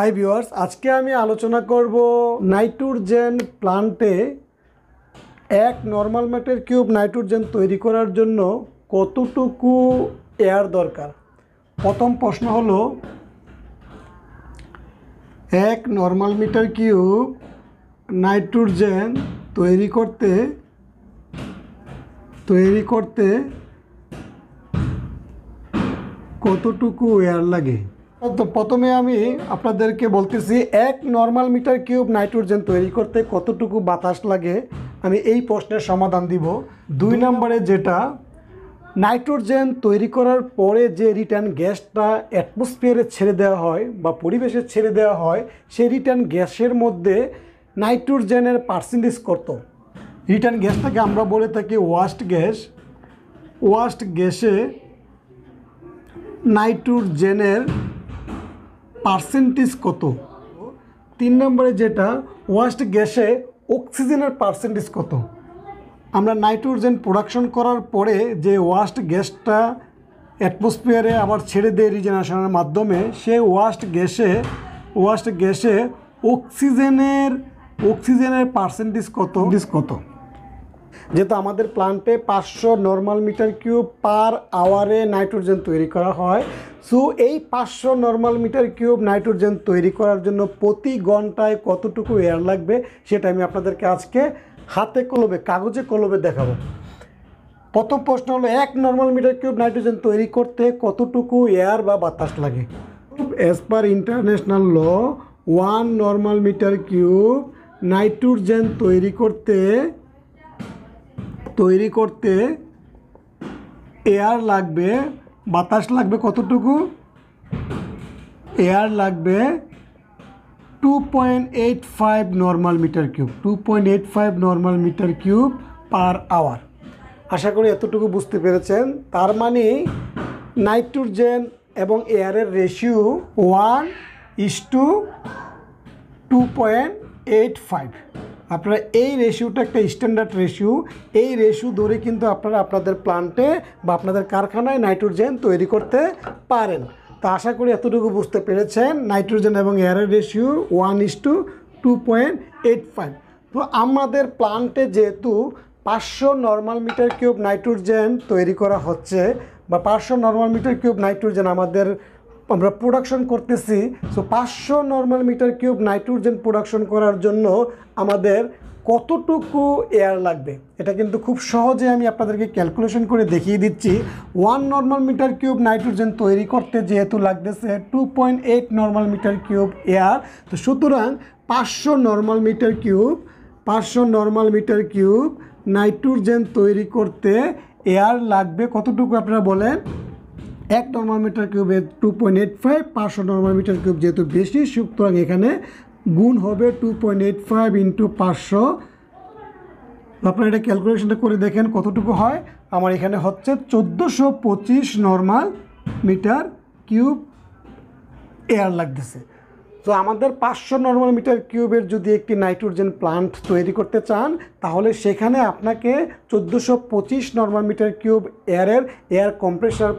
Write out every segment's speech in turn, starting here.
Hi viewers, আজকে আমি আলোচনা করব নাইট্রোজেন প্লান্টে এক নর্মাল ম্যাটের কিউব নাইট্রোজেন তৈরি করার জন্য কতটুকু এয়ার দরকার। প্রথম প্রশ্ন হলো, এক নর্মাল মিটার কিউব নাইট্রোজেন তৈরি করতে কতটুকু এয়ার লাগে। তো প্রথমে আমি আপনাদেরকে বলতেছি এক নর্মাল মিটার কিউব নাইট্রোজেন তৈরি করতে কতটুকু বাতাস লাগে, আমি এই প্রশ্নের সমাধান দিব। 2 নম্বরে যেটা নাইট্রোজেন তৈরি করার পরে যে রিটার্ন গ্যাসটা অ্যাটমসফিয়ারে ছেড়ে দেওয়া হয় বা পরিবেশে ছেড়ে দেওয়া হয়, সেই রিটার্ন গ্যাসের মধ্যে নাইট্রোজেনের পার্সেন্টেজ কত। রিটার্ন গ্যাসটাকে আমরা বলে থাকি ওয়াস্ট গ্যাস। ওয়াস্ট গ্যাসে নাইট্রোজেনের পার্সেন্টেজ কত। 3 নম্বরে যেটা ওয়াস্ট গ্যাসে অক্সিজেনের পার্সেন্টেজ কত। আমরা নাইট্রোজেন প্রোডাকশন করার পরে যে ওয়াস্ট গ্যাসটা অ্যাটমসফিয়ারে আবার ছেড়ে দেয় রিজেনারেশনের মাধ্যমে, সেই ওয়াস্ট গ্যাসে অক্সিজেনের পার্সেন্টেজ কত। যেহেতু আমাদের প্লান্টে 500 নর্মাল মিটার কিউব পার আওয়ারে নাইট্রোজেন তৈরি করা হয়, সো এই 500 নর্মাল মিটার কিউব নাইট্রোজেন তৈরি করার জন্য প্রতি ঘন্টায় কতটুকু এয়ার লাগবে সেটা আমি আপনাদেরকে আজকে হাতে কলমে, কাগজে কলমে দেখাবো। প্রথম প্রশ্ন হলো, এক নর্মাল মিটার কিউব নাইট্রোজেন তৈরি করতে কতটুকু এয়ার বা বাতাস লাগে। As per international law, 1 normal metre cube nitrogen তৈরি করতে এয়ার লাগবে, বাতাস লাগবে কতটুকু। এয়ার লাগবে 2.85 normal metre cube, 2.85 normal metre cube per hour. আশা করি এতটুকু বুঝতে পেরেছেন। তার মানে নাইট্রোজেন এবং এয়ারের রেশিও 1:2.85। আপনারা এই রেশিওটা একটা স্ট্যান্ডার্ড রেশিও, এই রেশিও ধরে কিন্তু আপনারা আপনাদের প্লান্টে বা আপনাদের কারখানায় নাইট্রোজেন তৈরি করতে পারেন। তো আশা করি এতটুকু বুঝতে পেরেছেন। নাইট্রোজেন এবং এয়ারের রেশিও 1:2.85। তো আমাদের প্লান্টে যেহেতু 500 নর্মাল মিটার কিউব নাইট্রোজেন তৈরি করা হচ্ছে বা 500 নর্মাল মিটার কিউব নাইট্রোজেন আমরা প্রোডাকশন করতেছি, so 500 normal metre cube nitrogen production করার জন্য আমাদের কতটুকু এয়ার লাগবে এটা কিন্তু খুব সহজে আমি আপনাদেরকে ক্যালকুলেশন করে দেখিয়ে দিচ্ছি। 1 নর্মাল মিটার কিউব নাইট্রোজেন তৈরি করতে যেহেতু লাগতেছে 2.8 নর্মাল মিটার কিউব এয়ার, তো সুতরাং 500 নর্মাল মিটার কিউব নাইট্রোজেন তৈরি করতে এয়ার লাগবে কতটুকু আপনারা বলেন। 1 নর্মাল মিটার কিউবে 2.85, 500 নর্মাল মিটার কিউব যেহেতু বেশি, সুতরাং এখানে গুণ হবে 2.85 ইন্টু 500। আপনারা এটা ক্যালকুলেশনটা করে দেখেন কতটুকু হয়। আমার এখানে হচ্ছে 1425 নর্মাল মিটার কিউব এয়ার লাগতেছে। তো আমাদের 500 নর্মাল মিটার কিউবের যদি একটি নাইট্রোজেন প্লান্ট তৈরি করতে চান, তাহলে সেখানে আপনাকে 1425 normal metre cube air compressor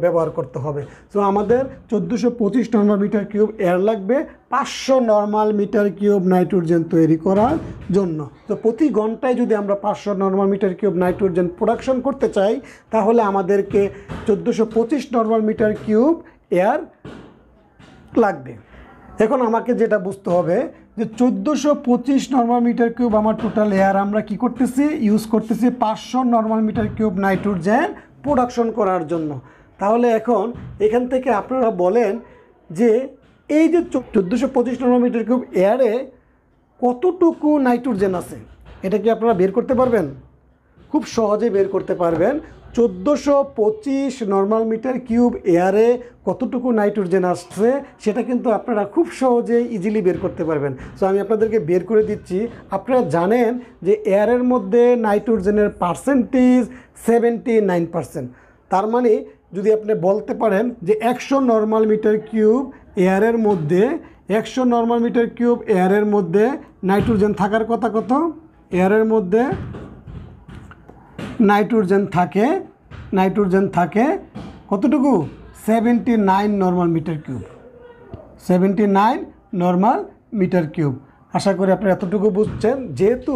ব্যবহার করতে হবে। তো আমাদের 1425 নর্মাল মিটার কিউব এয়ার লাগবে 500 নর্মাল মিটার কিউব নাইট্রোজেন তৈরি করার জন্য। তো প্রতি ঘন্টায় যদি আমরা 500 normal metre cube nitrogen production করতে চাই, তাহলে আমাদেরকে 1425 নর্মাল মিটার কিউব এয়ার লাগবে। এখন আমাকে যেটা বুঝতে হবে যে 1425 নর্মাল মিটার কিউব আমার টোটাল এয়ার আমরা কি করতেছি, ইউজ করতেছি 500 normal metre cube nitrogen production করার জন্য। তাহলে এখন এখান থেকে আপনারা বলেন যে এই যে 1425 নর্মাল মিটার কিউব এয়ারে কতটুকু নাইট্রোজেন আছে, এটা কি আপনারা বের করতে পারবেন? খুব সহজে বের করতে পারবেন। 1425 নর্মাল মিটার কিউব এয়ারে কতটুকু নাইট্রোজেন আসছে সেটা কিন্তু আপনারা খুব সহজে ইজিলি বের করতে পারবেন। সো আমি আপনাদেরকে বের করে দিচ্ছি। আপনারা জানেন যে এয়ারের মধ্যে নাইট্রোজেনের পার্সেন্টেজ 79%। তার মানে যদি আপনি বলতে পারেন যে 100 নর্মাল মিটার কিউব এয়ারের মধ্যে নাইট্রোজেন থাকার কথা কত। এয়ারের মধ্যে নাইট্রোজেন থাকে কতটুকু, 79 normal metre cube. 79 normal metre cube. আশা করি আপনারা এতটুকু বুঝছেন। যেহেতু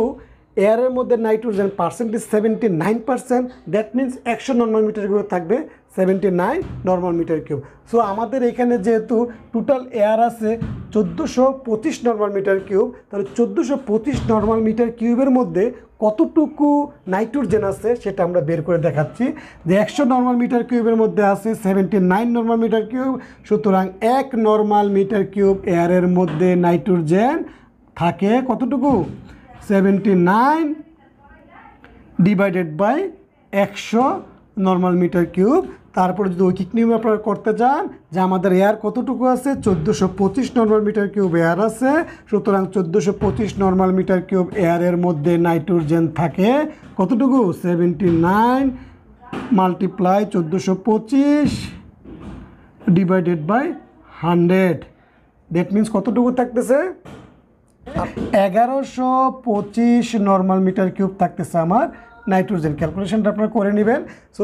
এয়ারের মধ্যে nitrogen percentage 79%, that means 100 normal metre cube থাকবে 79 নর্মাল মিটার কিউব। সো আমাদের এখানে যেহেতু টোটাল এয়ার আছে 1425 নর্মাল মিটার কিউব, তাহলে 1425 নর্মাল মিটার কিউবের মধ্যে কতটুকু নাইট্রোজেন আছে সেটা আমরা বের করে দেখাচ্ছি। যে 100 নর্মাল মিটার কিউবের মধ্যে আছে 79 নর্মাল মিটার কিউব, সুতরাং 1 নর্মাল মিটার কিউব এয়ারের মধ্যে নাইট্রোজেন থাকে কতটুকু? 79 divided by 100 normal metre cube. তারপরে যদি ঐকিক নিয়ম আপনারা করতে চান যে আমাদের এয়ার কতটুকু আছে, 1425 নর্মাল মিটার কিউব এয়ার আছে, সুতরাং 1425 নর্মাল মিটার কিউব এয়ারের মধ্যে নাইট্রোজেন থাকে কতটুকু? 79 multiply 1425 divided by 100, that means কতটুকু থাকতেছে? 1125 নর্মাল মিটার কিউব থাকতেছে আমার নাইট্রোজেন। ক্যালকুলেশনটা আপনারা করে নেবেন। সো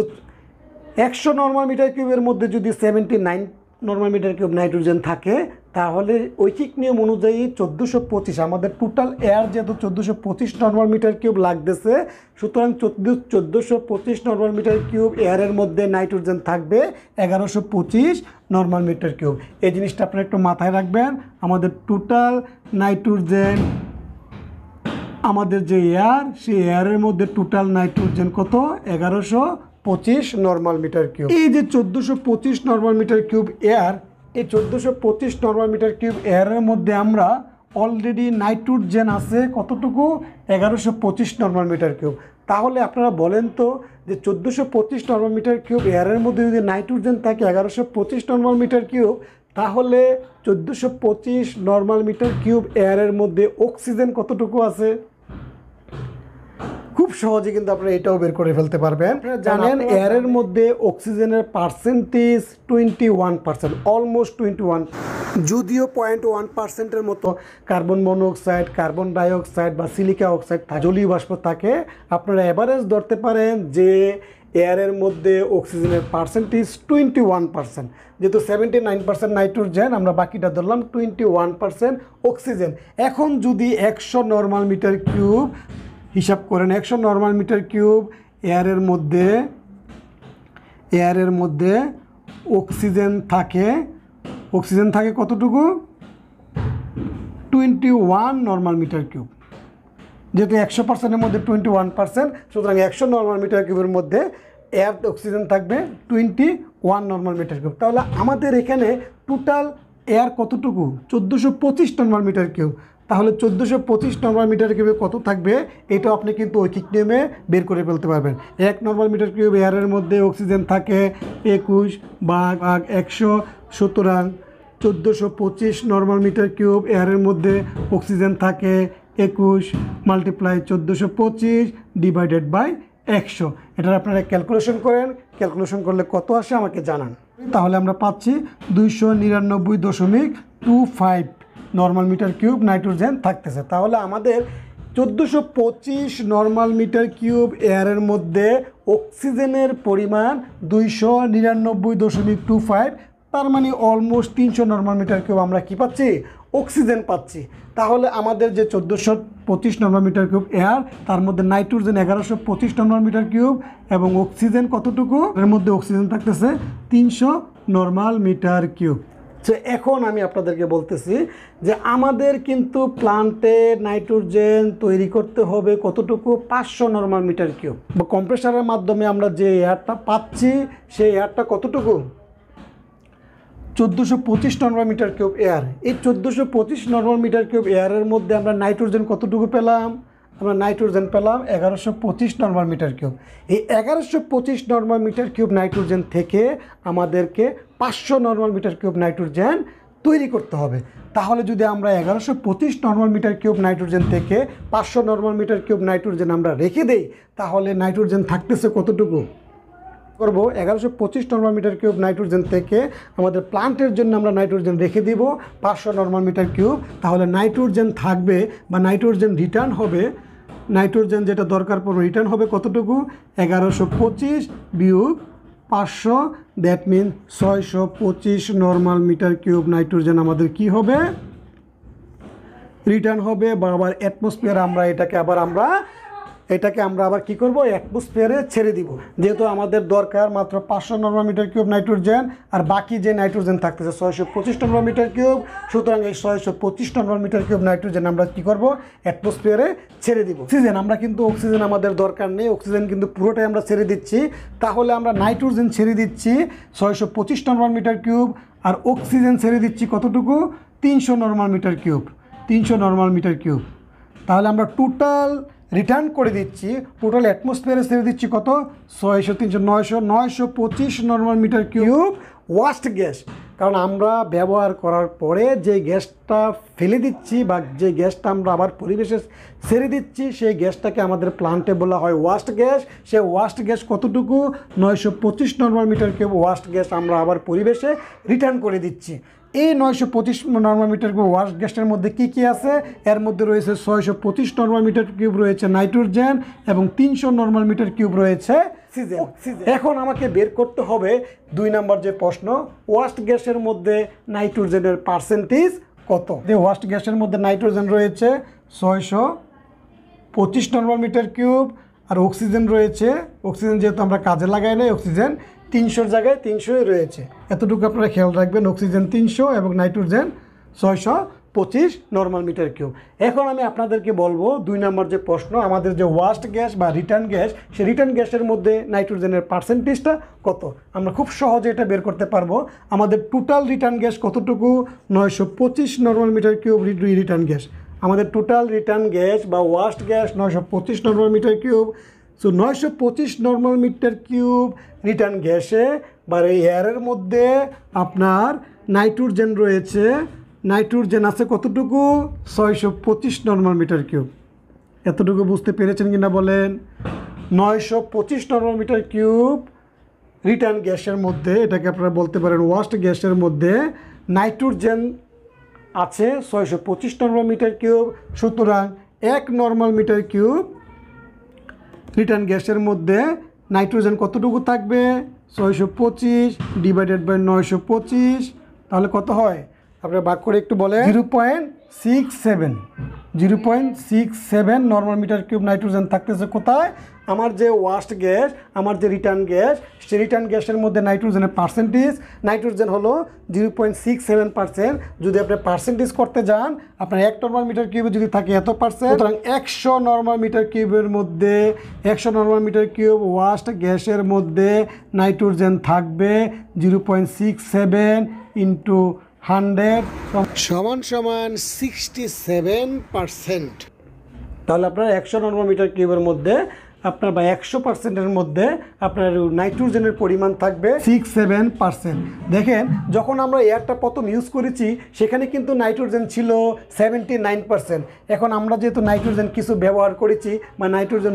100 নর্মাল মিটার কিউবের মধ্যে যদি 79 নর্মাল মিটার কিউব নাইট্রোজেন থাকে, তাহলে ঐকিক নিয়ম অনুযায়ী 1425, আমাদের টোটাল এয়ার যেহেতু 1425 নর্মাল মিটার কিউব লাগতেছে, সুতরাং 1425 নর্মাল মিটার কিউব এয়ারের মধ্যে নাইট্রোজেন থাকবে 1125 নর্মাল মিটার কিউব। এই জিনিসটা আপনারা একটু মাথায় রাখবেন। আমাদের টোটাল নাইট্রোজেন, আমাদের যে এয়ার, সেই এয়ারের মধ্যে টোটাল নাইট্রোজেন কত? 1125 নর্মাল মিটার কিউব। এই যে 1425 নর্মাল মিটার কিউব এয়ার, এই 1425 নর্মাল মিটার কিউব এয়ারের মধ্যে আমরা অলরেডি নাইট্রোজেন আছে কতটুকু? 1125 নর্মাল মিটার কিউব। তাহলে আপনারা বলেন তো যে 1425 নর্মাল মিটার কিউব এয়ারের মধ্যে যদি নাইট্রোজেন থাকে 1125 নর্মাল মিটার কিউব, তাহলে 1425 নর্মাল মিটার কিউব এয়ারের মধ্যে অক্সিজেন কতটুকু আছে? খুব সহজে কিন্তু আপনারা এটাও বের করে ফেলতে পারবেন। জানেন এয়ারের মধ্যে অক্সিজেনের পার্সেন্টেজ 21%, অলমোস্ট 21, যদিও 0.1%-এর মতো কার্বন মনোক্সাইড, কার্বন ডাইঅক্সাইড বা সিলিকা অক্সাইড জলীয় বাষ্প থাকে। আপনারা এভারেজ ধরতে পারেন যে এয়ারের মধ্যে অক্সিজেনের পার্সেন্টেজ 21%। যেহেতু 79% নাইট্রোজেন, আমরা বাকিটা ধরলাম 21% অক্সিজেন। এখন যদি 100 নর্মাল মিটার কিউব হিসাব করেন, 100 নর্মাল মিটার কিউব এয়ারের মধ্যে অক্সিজেন থাকে কতটুকু? 21 নর্মাল মিটার কিউব। যেহেতু 100%-এর মধ্যে 21%, সুতরাং 100 নর্মাল মিটার কিউবের মধ্যে এয়ার অক্সিজেন থাকবে 21 নর্মাল মিটার কিউব। তাহলে আমাদের এখানে টোটাল এয়ার কতটুকু? 1425 নর্মাল মিটার কিউব। তাহলে 1425 নর্মাল মিটার কিউবে কত থাকবে, এটাও আপনি কিন্তু ঐকিক নিয়মে বের করে ফেলতে পারবেন। 1 নর্মাল মিটার কিউব এয়ারের মধ্যে অক্সিজেন থাকে 21 ভাগ 100, সুতরাং 1425 নর্মাল মিটার কিউব এয়ারের মধ্যে অক্সিজেন থাকে 21 মাল্টিপ্লাই 1425 ডিভাইডেড বাই 100। এটার আপনারা ক্যালকুলেশন করেন, ক্যালকুলেশন করলে কত আসে আমাকে জানান। তাহলে আমরা পাচ্ছি 299.25 নর্মাল মিটার কিউব নাইট্রোজেন থাকতেছে। তাহলে আমাদের 1425 নর্মাল মিটার কিউব এয়ারের মধ্যে অক্সিজেনের পরিমাণ 299.25, তার মানে অলমোস্ট 300 নর্মাল মিটার কিউব আমরা কি পাচ্ছি? অক্সিজেন পাচ্ছি। তাহলে আমাদের যে 1425 নর্মাল মিটার কিউব এয়ার, তার মধ্যে নাইট্রোজেন 1125 নর্মাল মিটার কিউব এবং অক্সিজেন কতটুকু? এর মধ্যে অক্সিজেন থাকতেছে 300 নর্মাল মিটার কিউব। তো এখন আমি আপনাদেরকে বলতেছি যে আমাদের কিন্তু প্লান্টে নাইট্রোজেন তৈরি করতে হবে কতটুকু? 500 নর্মাল মিটার কিউব। বা কম্প্রেসারের মাধ্যমে আমরা যে এয়ারটা পাচ্ছি সেই এয়ারটা কতটুকু? 1425 নর্মাল মিটার কিউব এয়ার। এই 1425 নর্মাল মিটার কিউব এয়ারের মধ্যে আমরা নাইট্রোজেন কতটুকু পেলাম? আমরা নাইট্রোজেন পেলাম 1125 নর্মাল মিটার কিউব। এই 1125 নর্মাল মিটার কিউব নাইট্রোজেন থেকে আমাদেরকে 500 নর্মাল মিটার কিউব নাইট্রোজেন তৈরি করতে হবে। তাহলে যদি আমরা 1125 নর্মাল মিটার কিউব নাইট্রোজেন থেকে 500 নর্মাল মিটার কিউব নাইট্রোজেন আমরা রেখে দেই, তাহলে নাইট্রোজেন থাকতেছে কতটুকু? করব 1125 নর্মাল মিটার কিউব নাইট্রোজেন থেকে আমাদের প্লান্টের জন্য আমরা নাইট্রোজেন রেখে দিব 500 নর্মাল মিটার কিউব। তাহলে নাইট্রোজেন থাকবে বা নাইট্রোজেন রিটার্ন হবে, নাইট্রোজেন যেটা দরকার পড়বে রিটার্ন হবে কতটুকু? 1125 বিয়োগ 500, that mean 625 normal metre cube nitrogen আমাদের কি হবে, রিটার্ন হবে। বা আবার অ্যাটমসফিয়ার আমরা এটাকে আমরা আবার কি করব, অ্যাটমসফিয়ারে ছেড়ে দিব। যেহেতু আমাদের দরকার মাত্র 500 নর্মাল মিটার কিউব নাইট্রোজেন, আর বাকি যে নাইট্রোজেন থাকতেছে 625 নর্মাল মিটার কিউব, সুতরাং এই 625 নর্মাল মিটার কিউব নাইট্রোজেন আমরা কি করব, অ্যাটমসফিয়ারে ছেড়ে দিব। অক্সিজেন আমরা কিন্তু অক্সিজেন আমাদের দরকার নেই, অক্সিজেন কিন্তু পুরোটাই আমরা ছেড়ে দিচ্ছি। তাহলে আমরা নাইট্রোজেন ছেড়ে দিচ্ছি 625 নর্মাল মিটার কিউব, আর অক্সিজেন ছেড়ে দিচ্ছি কতটুকু, 300 normal metre cube, 300 normal metre cube. তাহলে আমরা টোটাল রিটার্ন করে দিচ্ছি, টোটাল অ্যাটমসফিয়ারে ছেড়ে দিচ্ছি কত, 600 300 925 normal metre cube waste gas. কারণ আমরা ব্যবহার করার পরে যে গ্যাসটা ফেলে দিচ্ছি বা যে গ্যাসটা আমরা আবার পরিবেশে ছেড়ে দিচ্ছি, সেই গ্যাসটাকে আমাদের প্লান্টে বলা হয় ওয়াস্ট গ্যাস। সে ওয়াস্ট গ্যাস কতটুকু, 925 normal metre cube waste gas আমরা আবার পরিবেশে রিটার্ন করে দিচ্ছি। এই 925 নর্মাল মিটার কিউব ওয়াস্ট গ্যাসের মধ্যে কি আছে, এর মধ্যে রয়েছে 625 নর্মাল মিটার কিউব রয়েছে নাইট্রোজেন, এবং 300 নর্মাল মিটার কিউব রয়েছে অক্সিজেন। এখন আমাকে বের করতে হবে 2 নম্বর যে প্রশ্ন, ওয়াস্ট গ্যাসের মধ্যে নাইট্রোজেনের পার্সেন্টেজ কত। যে ওয়াস্ট গ্যাসের মধ্যে নাইট্রোজেন রয়েছে 625 নর্মাল মিটার কিউব, আর অক্সিজেন রয়েছে, অক্সিজেন যেহেতু আমরা কাজে লাগাই নাই, অক্সিজেন 300 জায়গায় 300ই রয়েছে। এতটুকু আপনারা খেয়াল রাখবেন, অক্সিজেন 300 এবং নাইট্রোজেন 625 নর্মাল মিটার কিউব। এখন আমি আপনাদেরকে বলবো 2 নম্বর যে প্রশ্ন, আমাদের যে ওয়াস্ট গ্যাস বা রিটার্ন গ্যাস, সেই রিটার্ন গ্যাসের মধ্যে নাইট্রোজেনের পার্সেন্টেজটা কত। আমরা খুব সহজে এটা বের করতে পারবো। আমাদের টোটাল রিটার্ন গ্যাস কতটুকু, 925 normal metre cube return gas. আমাদের টোটাল রিটার্ন গ্যাস বা waste gas 925 normal metre cube. So 925 normal metre cube return গ্যাসে বা এই এয়ারের মধ্যে আপনার নাইট্রোজেন রয়েছে, নাইট্রোজেন আছে কতটুকু, 625 নর্মাল মিটার কিউব। এতটুকু বুঝতে পেরেছেন কিনা বলেন। 925 নর্মাল মিটার কিউব রিটার্ন গ্যাসের মধ্যে, এটাকে আপনারা বলতে পারেন ওয়াস্ট গ্যাসের মধ্যে নাইট্রোজেন আছে 625 নর্মাল মিটার কিউব। সুতরাং 1 নর্মাল মিটার কিউব রিটার্ন গ্যাসের মধ্যে নাইট্রোজেন কতটুকু থাকবে, 625 ডিভাইডেড বাই 925, তাহলে কত হয় আপনারা ভাগ করে একটু বলেন। 0.67 নর্মাল মিটার কিউব নাইট্রোজেন থাকতেছে কোথায়, আমার যে ওয়াস্ট গ্যাস, আমার যে রিটার্ন গ্যাস, সেই রিটার্ন গ্যাসের মধ্যে নাইট্রোজেনের পার্সেন্টেজ, নাইট্রোজেন হলো 0.67%। যদি আপনি পার্সেন্টেজ করতে যান, আপনার 1 নর্মাল মিটার কিউবে যদি থাকে এত পার্সেন্ট, সুতরাং 100 নর্মাল মিটার কিউবের মধ্যে 100 নর্মাল মিটার কিউব ওয়াস্ট গ্যাসের মধ্যে নাইট্রোজেন থাকবে 0.67 ইন্টু 100 সমান 67%। তাহলে আপনার 100 নর্মাল মিটার কিউবের মধ্যে আপনার বা 100%-এর মধ্যে আপনার নাইট্রোজেনের পরিমাণ থাকবে 67%। দেখেন যখন আমরা এয়ারটা প্রথম ইউজ করেছি সেখানে কিন্তু নাইট্রোজেন ছিল 79%। এখন আমরা যেহেতু নাইট্রোজেন কিছু ব্যবহার করেছি বা নাইট্রোজেন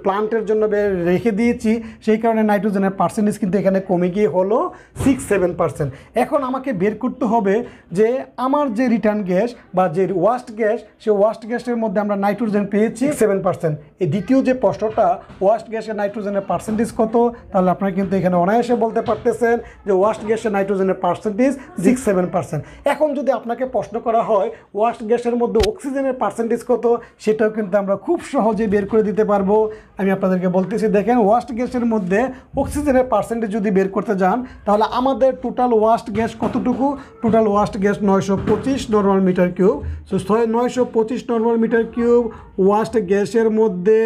প্লান্টের জন্য রেখে দিয়েছি, সেই কারণে নাইট্রোজেনের পার্সেন্টেজ কিন্তু এখানে কমে গিয়ে হলো 67%। এখন আমাকে বের করতে হবে যে আমার যে রিটার্ন গ্যাস বা যে ওয়াস্ট গ্যাস, সেই ওয়াস্ট গ্যাসের মধ্যে আমরা নাইট্রোজেন পেয়েছি 7%। এই দ্বিতীয় যে প্রশ্নটা, ওয়াস্ট গ্যাসের নাইট্রোজেনের পার্সেন্টেজ কত, তাহলে আপনারা কিন্তু এখানে অনায়াসে বলতে পারতেছেন যে ওয়াস্ট গ্যাসের নাইট্রোজেনের পার্সেন্টেজ 67%। এখন যদি আপনাকে প্রশ্ন করা হয় ওয়াস্ট গ্যাসের মধ্যে অক্সিজেনের পার্সেন্টেজ কত, সেটাও কিন্তু আমরা খুব সহজে বের করে দিতে পারবো। আমি আপনাদেরকে বলতেছি, দেখেন ওয়াস্ট গ্যাসের মধ্যে অক্সিজেনের পার্সেন্টেজ যদি বের করতে যান, তাহলে আমাদের টোটাল ওয়াস্ট গ্যাস কতটুকু, total waste gas 925 normal metre cube. So 925 normal metre cube waste গ্যাসের মধ্যে,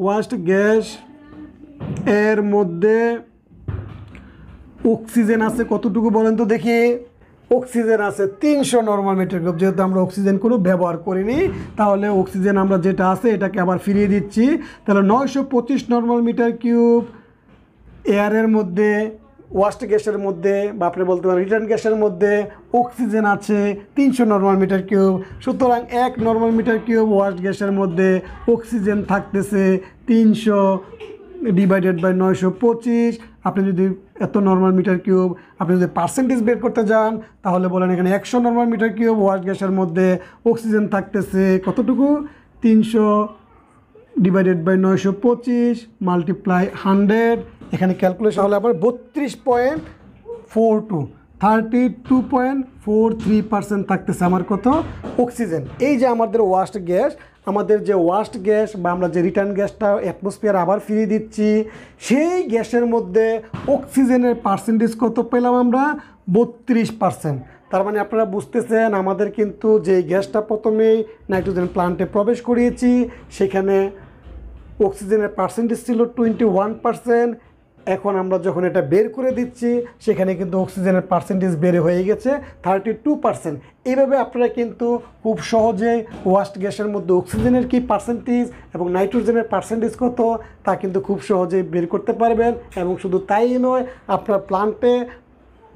ওয়াস্ট গ্যাস এর মধ্যে অক্সিজেন আছে কতটুকু বলেন তো দেখি। অক্সিজেন আছে 300 নর্মাল মিটার কিউব। যেহেতু আমরা অক্সিজেন কোনো ব্যবহার করিনি, তাহলে অক্সিজেন আমরা যেটা আছে এটাকে আবার ফিরিয়ে দিচ্ছি। তাহলে 925 নর্মাল মিটার কিউব এয়ারের মধ্যে, ওয়াস্ট গ্যাসের মধ্যে বা আপনি বলতে পারেন রিটার্ন গ্যাসের মধ্যে অক্সিজেন আছে 300 নর্মাল মিটার কিউব। সুতরাং 1 নর্মাল মিটার কিউব ওয়াস্ট গ্যাসের মধ্যে অক্সিজেন থাকতেছে 300 ডিভাইডেড বাই 925। আপনি যদি এত নর্মাল মিটার কিউব আপনি যদি পার্সেন্টেজ বের করতে যান, তাহলে বলেন এখানে 100 নর্মাল মিটার কিউব ওয়াস্ট গ্যাসের মধ্যে অক্সিজেন থাকতেছে কতটুকু, 300 ডিভাইডেড বাই 925 মাল্টিপ্লাই 100, এখানে ক্যালকুলেশন হলে আবার 32.42, 32.43% থাকতেছে আমার কত অক্সিজেন। এই যে আমাদের ওয়াস্ট গ্যাস, আমাদের যে ওয়াস্ট গ্যাস বা আমরা যে রিটার্ন গ্যাসটা অ্যাটমসফিয়ার আবার ফিরিয়ে দিচ্ছি, সেই গ্যাসের মধ্যে অক্সিজেনের পার্সেন্টেজ কত পেলাম আমরা? 32%। তার মানে আপনারা বুঝতেছেন আমাদের কিন্তু যে গ্যাসটা প্রথমেই নাইট্রোজেন প্লান্টে প্রবেশ করিয়েছি সেখানে অক্সিজেনের পার্সেন্টেজ ছিল 21%। এখন আমরা যখন এটা বের করে দিচ্ছি সেখানে কিন্তু অক্সিজেনের পার্সেন্টেজ বেড়ে হয়ে গেছে 32%। এইভাবে আপনারা কিন্তু খুব সহজেই ওয়াস্ট গ্যাসের মধ্যে অক্সিজেনের কী পার্সেন্টেজ এবং নাইট্রোজেনের পার্সেন্টেজ কত তা কিন্তু খুব সহজেই বের করতে পারবেন। এবং শুধু তাই নয়, আপনার প্লান্টে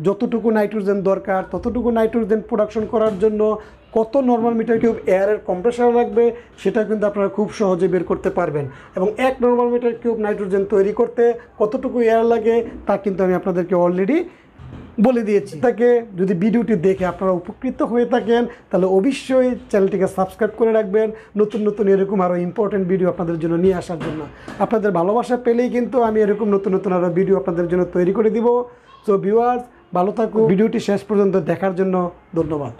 যতটুকু নাইট্রোজেন দরকার ততটুকু নাইট্রোজেন প্রোডাকশন করার জন্য কত নর্মাল মিটার কিউব এয়ারের কম্প্রেসার লাগবে সেটা কিন্তু আপনারা খুব সহজে বের করতে পারবেন। এবং 1 নর্মাল মিটার কিউব নাইট্রোজেন তৈরি করতে কতটুকু এয়ার লাগে তা কিন্তু আমি আপনাদেরকে অলরেডি বলে দিয়েছি। তাকে যদি ভিডিওটি দেখে আপনারা উপকৃত হয়ে থাকেন তাহলে অবশ্যই চ্যানেলটিকে সাবস্ক্রাইব করে রাখবেন, নতুন নতুন এরকম আরও ইম্পর্টেন্ট ভিডিও আপনাদের জন্য নিয়ে আসার জন্য। আপনাদের ভালোবাসা পেলেই কিন্তু আমি এরকম নতুন নতুন আরও ভিডিও আপনাদের জন্য তৈরি করে দিব। সো ভিউয়ার্স, ভালো থাকুন। ভিডিওটি শেষ পর্যন্ত দেখার জন্য ধন্যবাদ।